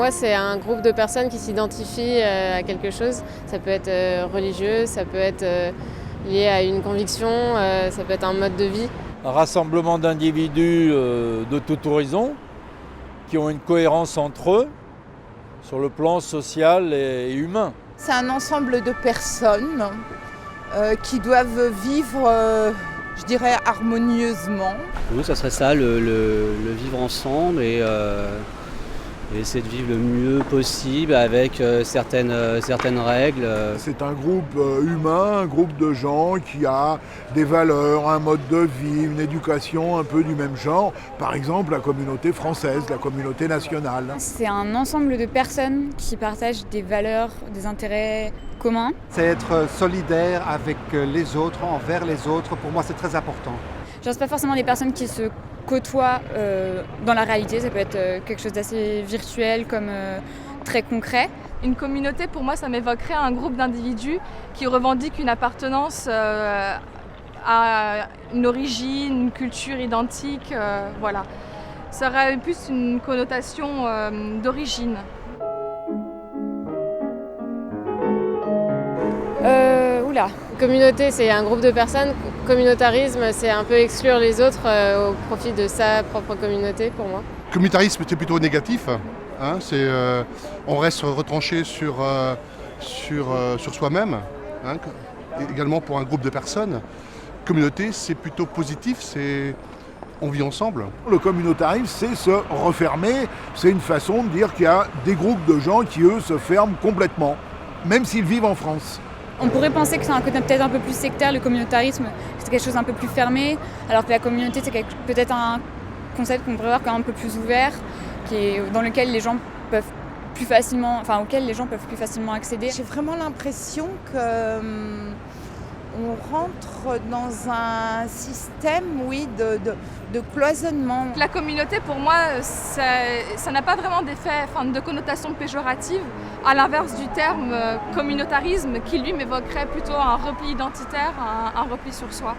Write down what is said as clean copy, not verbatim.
moi, c'est un groupe de personnes qui s'identifient à quelque chose. Ça peut être religieux, ça peut être lié à une conviction, ça peut être un mode de vie. Un rassemblement d'individus de tout horizon qui ont une cohérence entre eux sur le plan social et humain. C'est un ensemble de personnes qui doivent vivre, je dirais, harmonieusement. Oui, ça serait ça, le vivre ensemble et essayer de vivre le mieux possible avec certaines règles. C'est un groupe humain, un groupe de gens qui a des valeurs, un mode de vie, une éducation un peu du même genre. Par exemple, la communauté française, la communauté nationale. C'est un ensemble de personnes qui partagent des valeurs, des intérêts communs. C'est être solidaire avec les autres, envers les autres. Pour moi, c'est très important. Genre, c'est pas forcément des personnes qui se côtoient dans la réalité, ça peut être quelque chose d'assez virtuel comme très concret. Une communauté, pour moi, ça m'évoquerait un groupe d'individus qui revendiquent une appartenance à une origine, une culture identique. Voilà. Ça aurait plus une connotation d'origine. Communauté, c'est un groupe de personnes. Communautarisme, c'est un peu exclure les autres au profit de sa propre communauté, pour moi. Communautarisme, c'est plutôt négatif. Hein, on reste retranché sur soi-même, hein, également pour un groupe de personnes. Communauté, c'est plutôt positif, on vit ensemble. Le communautarisme, c'est se refermer. C'est une façon de dire qu'il y a des groupes de gens qui, eux, se ferment complètement, même s'ils vivent en France. On pourrait penser que c'est un côté peut-être un peu plus sectaire, le communautarisme, c'est quelque chose un peu plus fermé, alors que la communauté, c'est peut-être un concept qu'on pourrait voir comme un peu plus ouvert, dans lequel les gens peuvent plus facilement, auquel les gens peuvent plus facilement accéder. J'ai vraiment l'impression que on rentre dans un système, de cloisonnement. La communauté, pour moi, ça n'a pas vraiment d'effet, de connotation péjorative, à l'inverse du terme communautarisme, qui lui m'évoquerait plutôt un repli identitaire, un repli sur soi.